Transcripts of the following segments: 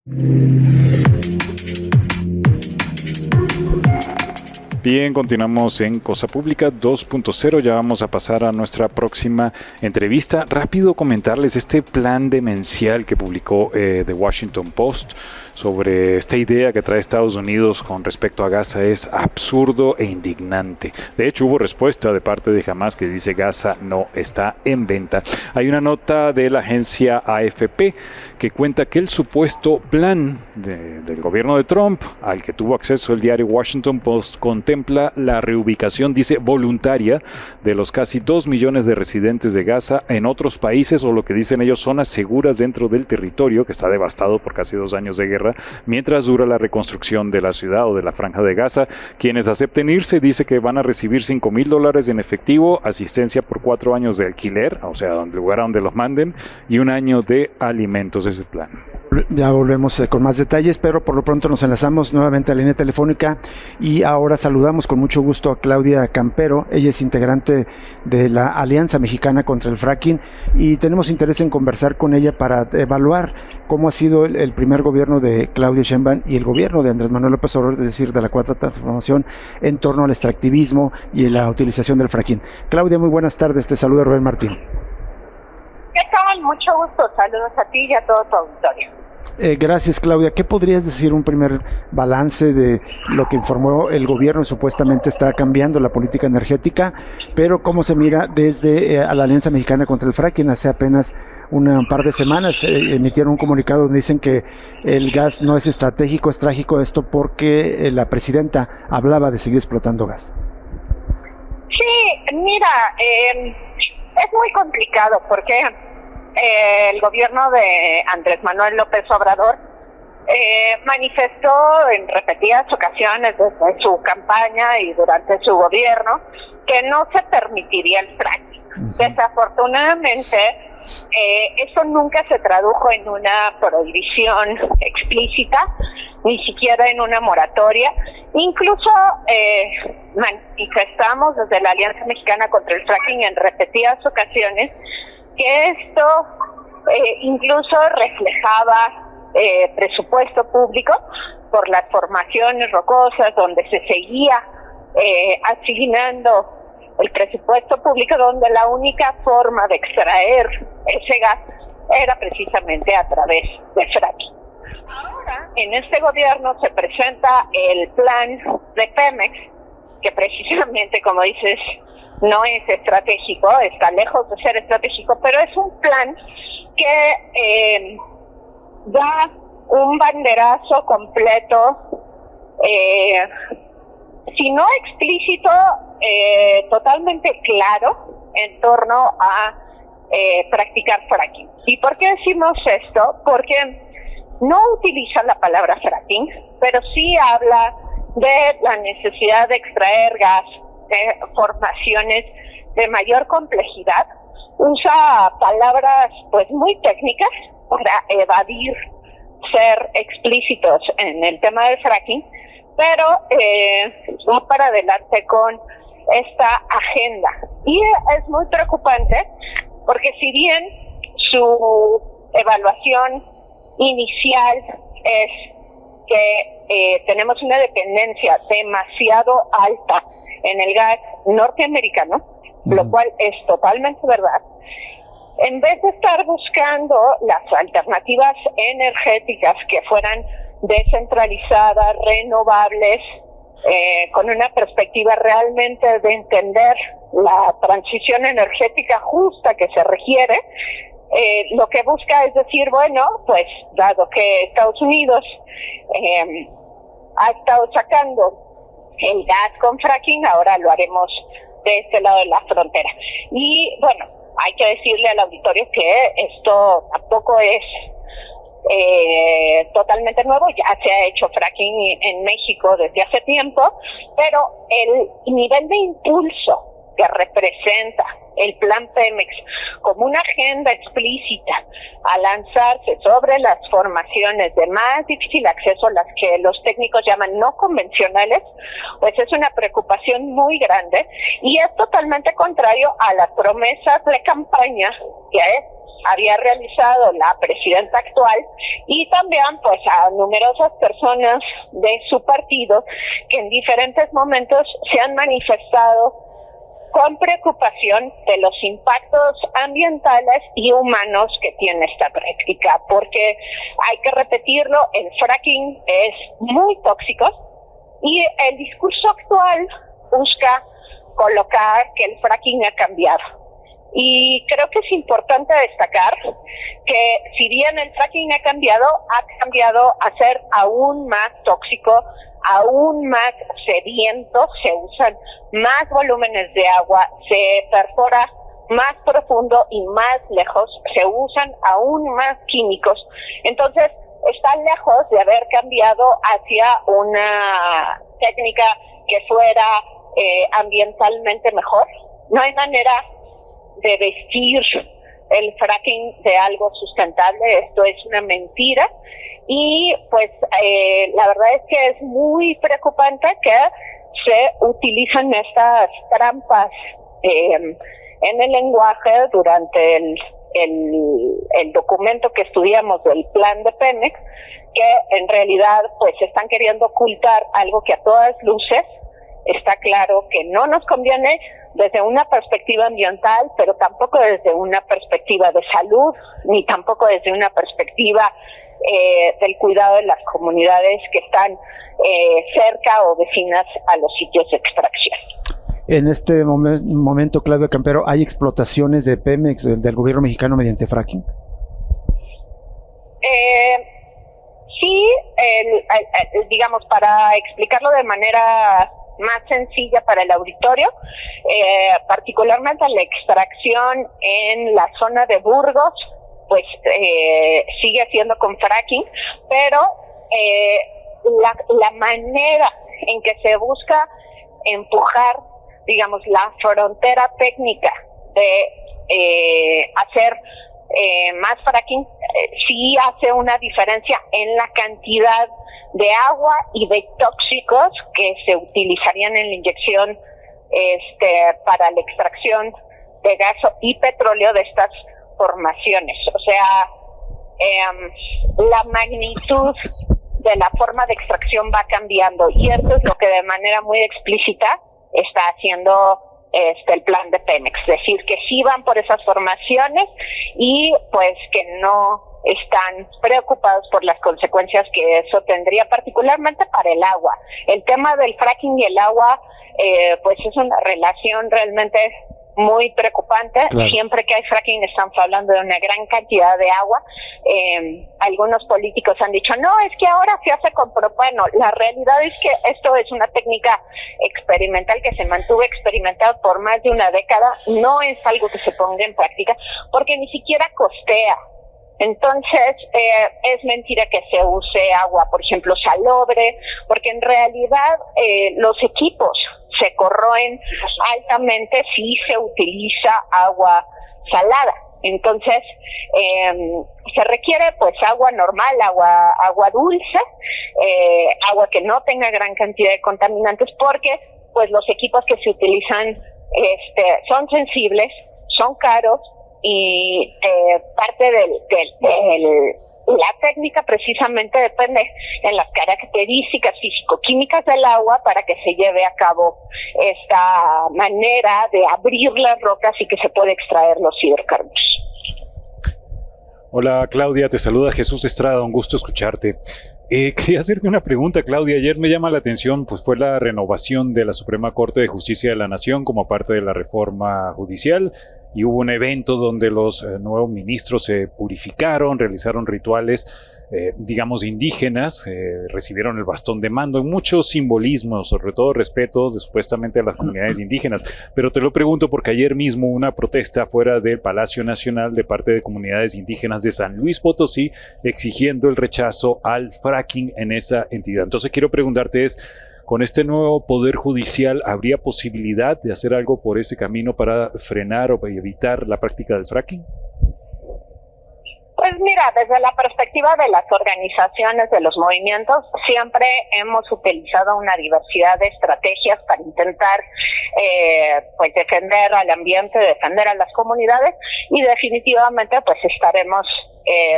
Bien, continuamos en Cosa Pública 2.0. Ya vamos a pasar a nuestra próxima entrevista. Rápido comentarles este plan demencial que publicó The Washington Post sobre esta idea que trae Estados Unidos con respecto a Gaza. Es absurdo e indignante. De hecho, hubo respuesta de parte de Hamás que dice Gaza no está en venta. Hay una nota de la agencia AFP que cuenta que el supuesto plan del gobierno de Trump, al que tuvo acceso el diario Washington Post, contempla la reubicación, dice, voluntaria de los casi 2 millones de residentes de Gaza en otros países, o lo que dicen ellos, zonas seguras dentro del territorio, que está devastado por casi 2 años de guerra, mientras dura la reconstrucción de la ciudad o de la franja de Gaza. Quienes acepten irse, dice que van a recibir $5,000 en efectivo, asistencia por 4 años de alquiler, o sea, el lugar a donde los manden, y 1 año de alimentos. Ese es el plan. Ya volvemos con más detalles, pero por lo pronto nos enlazamos nuevamente a la línea telefónica y ahora saludamos con mucho gusto a Claudia Campero. Ella es integrante de la Alianza Mexicana contra el Fracking y tenemos interés en conversar con ella para evaluar cómo ha sido el primer gobierno de Claudia Sheinbaum y el gobierno de Andrés Manuel López Obrador, es decir, de la Cuarta Transformación, en torno al extractivismo y la utilización del fracking. Claudia, muy buenas tardes, te saluda Rubén Martín. ¿Qué tal? Mucho gusto, saludos a ti y a todo tu auditorio. Gracias, Claudia. ¿Qué podrías decir, un primer balance de lo que informó el gobierno? Supuestamente está cambiando la política energética, pero ¿cómo se mira desde a la Alianza Mexicana contra el Fracking? Hace apenas un par de semanas emitieron un comunicado donde dicen que el gas no es estratégico, es trágico esto porque la presidenta hablaba de seguir explotando gas. Sí, mira, es muy complicado porque el gobierno de Andrés Manuel López Obrador manifestó en repetidas ocasiones desde su campaña y durante su gobierno que no se permitiría el fracking. Desafortunadamente, eso nunca se tradujo en una prohibición explícita, ni siquiera en una moratoria. Incluso manifestamos desde la Alianza Mexicana contra el Fracking en repetidas ocasiones que esto incluso reflejaba presupuesto público por las formaciones rocosas, donde se seguía asignando el presupuesto público, donde la única forma de extraer ese gas era precisamente a través de fracking. Ahora, en este gobierno se presenta el plan de Pemex, que precisamente, como dices, no es estratégico, está lejos de ser estratégico, pero es un plan que da un banderazo completo, si no explícito, totalmente claro en torno a practicar fracking. ¿Y por qué decimos esto? Porque no utiliza la palabra fracking, pero sí habla de la necesidad de extraer gas de formaciones de mayor complejidad. Usa palabras pues muy técnicas para evadir ser explícitos en el tema del fracking, pero va para adelante con esta agenda. Y es muy preocupante porque si bien su evaluación inicial es que tenemos una dependencia demasiado alta en el gas norteamericano, lo cual es totalmente verdad, en vez de estar buscando las alternativas energéticas que fueran descentralizadas, renovables, con una perspectiva realmente de entender la transición energética justa que se requiere, lo que busca es decir, bueno, pues dado que Estados Unidos ha estado sacando el gas con fracking, ahora lo haremos de este lado de la frontera. Y bueno, hay que decirle al auditorio que esto tampoco es totalmente nuevo, ya se ha hecho fracking en México desde hace tiempo, pero el nivel de impulso que representa el plan Pemex como una agenda explícita a lanzarse sobre las formaciones de más difícil acceso, las que los técnicos llaman no convencionales, pues es una preocupación muy grande y es totalmente contrario a las promesas de campaña que había realizado la presidenta actual y también pues a numerosas personas de su partido que en diferentes momentos se han manifestado con preocupación de los impactos ambientales y humanos que tiene esta práctica, porque hay que repetirlo, el fracking es muy tóxico y el discurso actual busca colocar que el fracking ha cambiado. Y creo que es importante destacar que si bien el fracking ha cambiado a ser aún más tóxico, aún más sediento, se usan más volúmenes de agua, se perfora más profundo y más lejos, se usan aún más químicos. Entonces, está lejos de haber cambiado hacia una técnica que fuera ambientalmente mejor. No hay manera de vestir el fracking de algo sustentable, esto es una mentira y pues la verdad es que es muy preocupante que se utilizan estas trampas en el lenguaje durante el documento que estudiamos del plan de Pemex, que en realidad pues están queriendo ocultar algo que a todas luces está claro que no nos conviene desde una perspectiva ambiental, pero tampoco desde una perspectiva de salud, ni tampoco desde una perspectiva del cuidado de las comunidades que están cerca o vecinas a los sitios de extracción. En este momento, Claudia Campero, ¿hay explotaciones de Pemex del gobierno mexicano mediante fracking? Sí, digamos, para explicarlo de manera más sencilla para el auditorio, particularmente la extracción en la zona de Burgos, pues sigue siendo con fracking, pero la manera en que se busca empujar, digamos, la frontera técnica de hacer más fracking, sí hace una diferencia en la cantidad de agua y de tóxicos que se utilizarían en la inyección para la extracción de gas y petróleo de estas formaciones. O sea, la magnitud de la forma de extracción va cambiando y esto es lo que de manera muy explícita está haciendo el plan de Pemex, es decir, que sí van por esas formaciones y pues que no están preocupados por las consecuencias que eso tendría, particularmente para el agua. El tema del fracking y el agua, pues es una relación realmente muy preocupante. Claro. Siempre que hay fracking estamos hablando de una gran cantidad de agua. Algunos políticos han dicho, no, es que ahora se hace con propano. La realidad es que esto es una técnica experimental que se mantuvo experimental por más de una década. No es algo que se ponga en práctica porque ni siquiera costea. Entonces, es mentira que se use agua, por ejemplo, salobre, porque en realidad los equipos se corroen altamente si se utiliza agua salada. Entonces, se requiere pues agua normal, agua dulce, agua que no tenga gran cantidad de contaminantes, porque pues los equipos que se utilizan son sensibles, son caros, y parte de la técnica precisamente depende en las características físico-químicas del agua para que se lleve a cabo esta manera de abrir las rocas y que se pueda extraer los hidrocarburos. Hola Claudia, te saluda Jesús Estrada, un gusto escucharte. Quería hacerte una pregunta, Claudia. Ayer me llama la atención, pues fue la renovación de la Suprema Corte de Justicia de la Nación como parte de la reforma judicial y hubo un evento donde los nuevos ministros se purificaron, realizaron rituales, digamos, indígenas, recibieron el bastón de mando, muchos simbolismos, sobre todo respeto supuestamente a las comunidades indígenas. Pero te lo pregunto porque ayer mismo una protesta fuera del Palacio Nacional de parte de comunidades indígenas de San Luis Potosí exigiendo el rechazo al fracking en esa entidad. Entonces quiero preguntarte ¿con este nuevo poder judicial habría posibilidad de hacer algo por ese camino para frenar o evitar la práctica del fracking? Pues mira, desde la perspectiva de las organizaciones, de los movimientos, siempre hemos utilizado una diversidad de estrategias para intentar pues defender al ambiente, defender a las comunidades, y definitivamente pues estaremos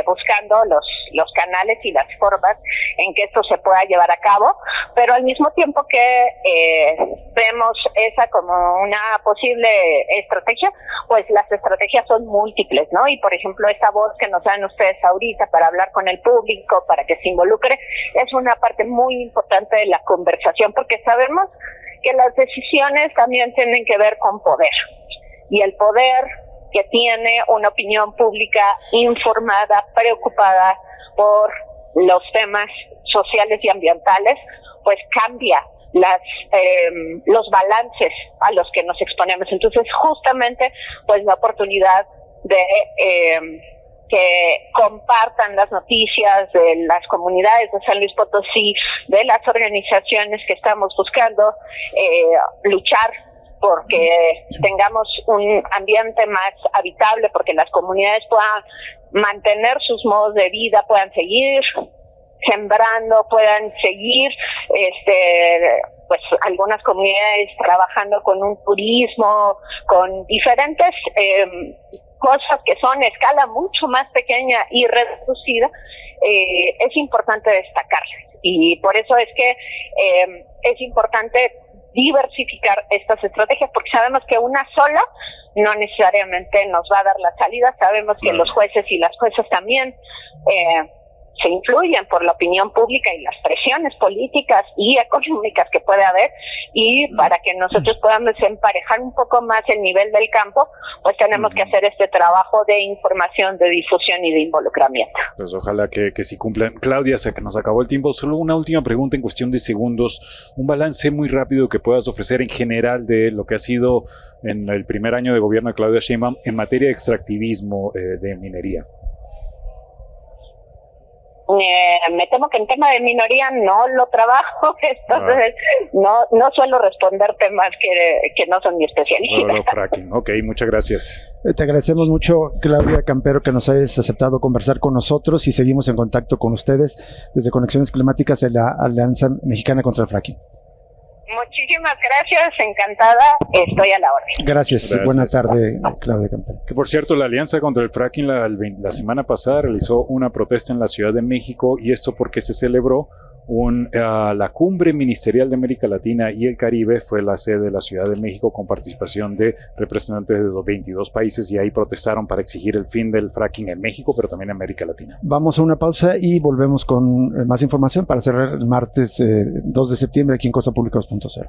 buscando los canales y las formas en que esto se pueda llevar a cabo, pero al mismo tiempo que vemos esa como una posible estrategia, pues las estrategias son múltiples, ¿no? Y por ejemplo, esta voz que nos dan ustedes ahorita para hablar con el público, para que se involucre, es una parte muy importante de la conversación, porque sabemos que las decisiones también tienen que ver con poder, y el poder que tiene una opinión pública informada, preocupada por los temas sociales y ambientales, pues cambia los balances a los que nos exponemos. Entonces, justamente, pues la oportunidad de que compartan las noticias de las comunidades de San Luis Potosí, de las organizaciones que estamos buscando luchar porque tengamos un ambiente más habitable, porque las comunidades puedan mantener sus modos de vida, puedan seguir sembrando, puedan seguir pues algunas comunidades trabajando con un turismo, con diferentes cosas que son a escala mucho más pequeña y reducida. Es importante destacarlas, y por eso es que es importante diversificar estas estrategias, porque sabemos que una sola no necesariamente nos va a dar la salida. Sabemos que los jueces y las juezas también se influyen por la opinión pública y las presiones políticas y económicas que puede haber, y para que nosotros podamos emparejar un poco más el nivel del campo, pues tenemos que hacer este trabajo de información, de difusión y de involucramiento. Pues ojalá que sí cumplan. Claudia, se nos acabó el tiempo. Solo una última pregunta en cuestión de segundos. Un balance muy rápido que puedas ofrecer en general de lo que ha sido en el primer año de gobierno de Claudia Sheinbaum en materia de extractivismo de minería. Me temo que en tema de minoría no lo trabajo, entonces no suelo responder temas que no son mi especialidad. Bueno, fracking. Ok, muchas gracias. Te agradecemos mucho, Claudia Campero, que nos hayas aceptado conversar con nosotros, y seguimos en contacto con ustedes desde Conexiones Climáticas de la Alianza Mexicana contra el Fracking. Muchísimas gracias, encantada, estoy a la orden. Gracias. Buena tarde, Claudia Campero. Que por cierto, la Alianza contra el Fracking la semana pasada realizó una protesta en la Ciudad de México, y esto porque se celebró la Cumbre Ministerial de América Latina y el Caribe. Fue la sede de la Ciudad de México con participación de representantes de 22 países, y ahí protestaron para exigir el fin del fracking en México, pero también en América Latina. Vamos a una pausa y volvemos con más información para cerrar el martes 2 de septiembre aquí en Cosa Pública 2.0.